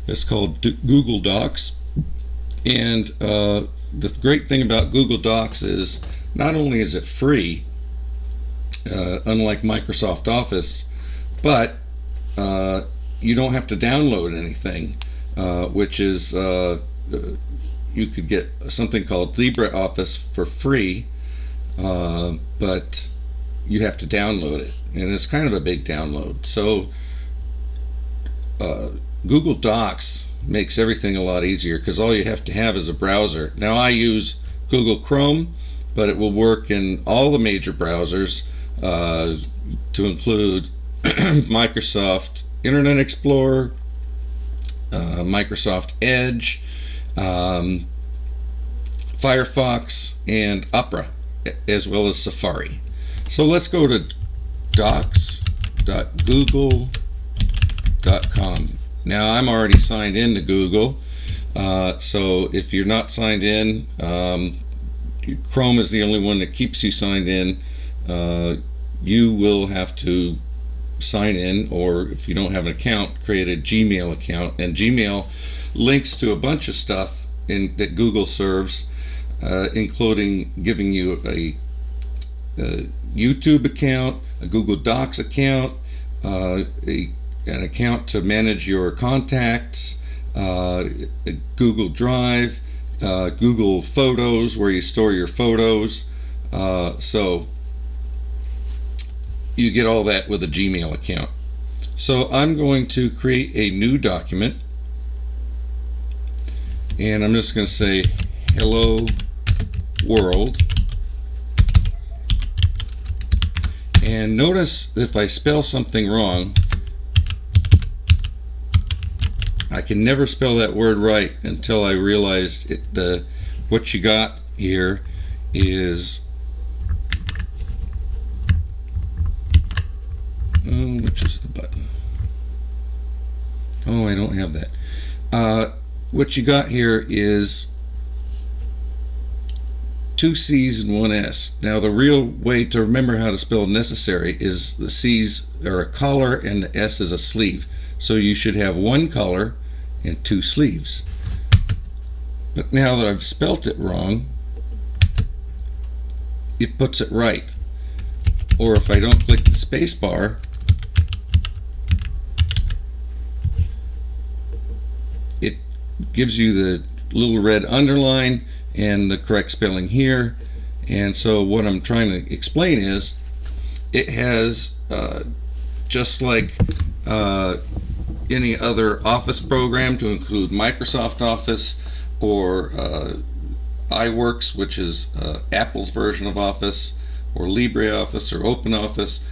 It's called Google Docs. And the great thing about Google Docs is not only is it free, unlike Microsoft Office, but you don't have to download anything, which is you could get something called LibreOffice for free, but you have to download it, and it's kind of a big download. So Google Docs makes everything a lot easier because all you have to have is a browser. Now I use Google Chrome, but it will work in all the major browsers, to include Microsoft Internet Explorer, Microsoft Edge, Firefox, and Opera, as well as Safari. So let's go to docs.google.com. Now I'm already signed in to Google, so if you're not signed in, Chrome is the only one that keeps you signed in. You will have to sign in, or if you don't have an account, create a Gmail account. And Gmail links to a bunch of stuff that Google serves, including giving you a YouTube account, a Google Docs account, an account to manage your contacts, Google Drive, Google Photos, where you store your photos. So you get all that with a Gmail account. So I'm going to create a new document, and I'm just going to say hello world. And notice if I spell something wrong, I can never spell that word right until I realized what you got here is, which is the button? Oh, I don't have that. What you got here is 2 C's and 1 S. Now the real way to remember how to spell necessary is the C's are a collar and the S is a sleeve. So you should have 1 collar and 2 sleeves. But now that I've spelt it wrong, it puts it right. Or if I don't click the space bar, it gives you the little red underline and the correct spelling here. And so what I'm trying to explain is it has just like any other Office program, to include Microsoft Office or iWorks, which is Apple's version of Office, or LibreOffice or OpenOffice.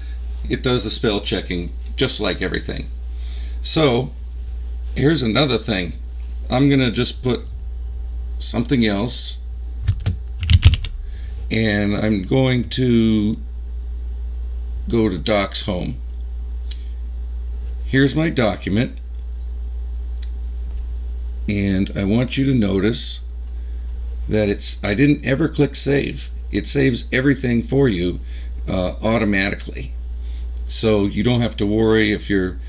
It does the spell checking just like everything. So here's another thing. I'm going to just put something else, and I'm going to go to Docs Home. Here's my document, and I want you to notice that I didn't ever click save. It saves everything for you automatically, so you don't have to worry if your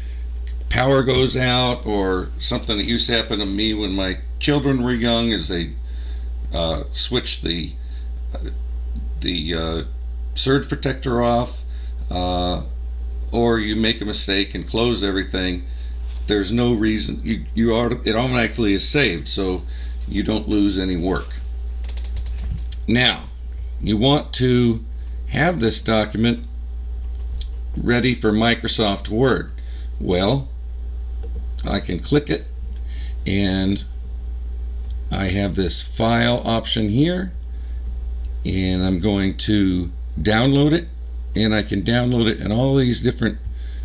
power goes out, or something that used to happen to me when my children were young, is they switched the surge protector off, or you make a mistake and close everything. There's no reason, it automatically is saved, so you don't lose any work. Now you want to have this document ready for Microsoft Word. Well, I can click it, and I have this file option here, and I'm going to download it, and I can download it in all these different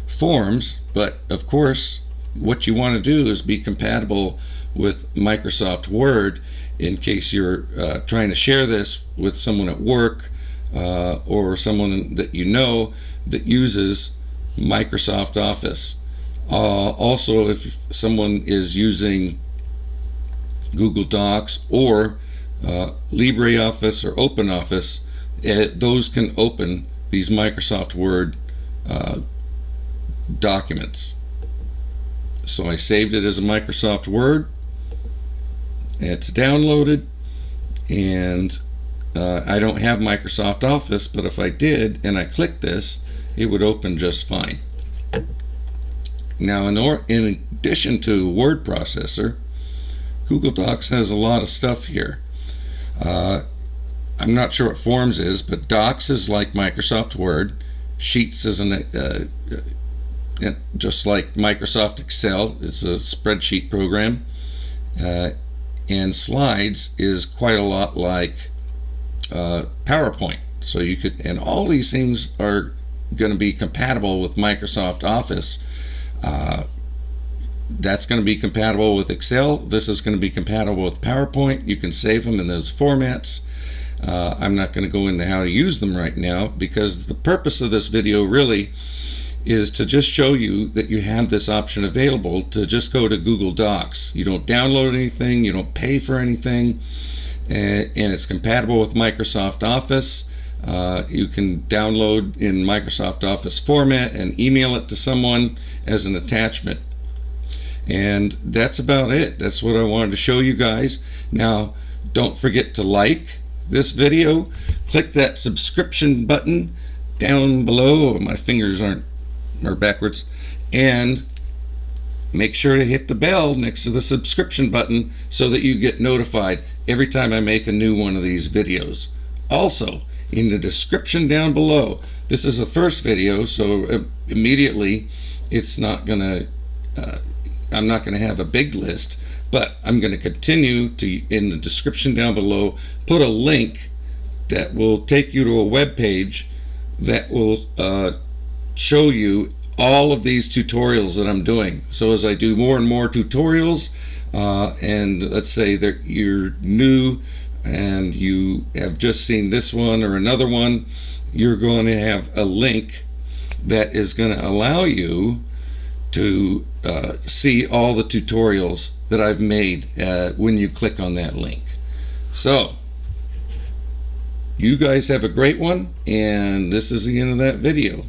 forms. But of course what you want to do is be compatible with Microsoft Word, in case you're trying to share this with someone at work, or someone that you know that uses Microsoft Office. Also, if someone is using Google Docs or LibreOffice or OpenOffice, those can open these Microsoft Word documents. So I saved it as a Microsoft Word. It's downloaded, and I don't have Microsoft Office, but if I did and I click this, it would open just fine. Now, in addition to Word Processor, Google Docs has a lot of stuff here. I'm not sure what Forms is, but Docs is like Microsoft Word. Sheets is just like Microsoft Excel. It's a spreadsheet program. And Slides is quite a lot like PowerPoint. So you could, and all these things are going to be compatible with Microsoft Office. That's going to be compatible with Excel. This is going to be compatible with PowerPoint. You can save them in those formats. I'm not going to go into how to use them right now, because the purpose of this video really is to just show you that you have this option available to just go to Google Docs. You don't download anything, you don't pay for anything, and it's compatible with Microsoft Office. You can download in Microsoft Office format and email it to someone as an attachment. And that's about it. That's what I wanted to show you guys. Now, don't forget to like this video. Click that subscription button down below. My fingers are backwards. And make sure to hit the bell next to the subscription button so that you get notified every time I make a new one of these videos. Also, in the description down below, this is the first video, so immediately it's not gonna I'm not going to have a big list, but I'm going to continue to, in the description down below, put a link that will take you to a web page that will show you all of these tutorials that I'm doing. So as I do more and more tutorials, and let's say that you're new and you have just seen this one or another one, you're going to have a link that is going to allow you to see all the tutorials that I've made when you click on that link. So you guys have a great one, and this is the end of that video.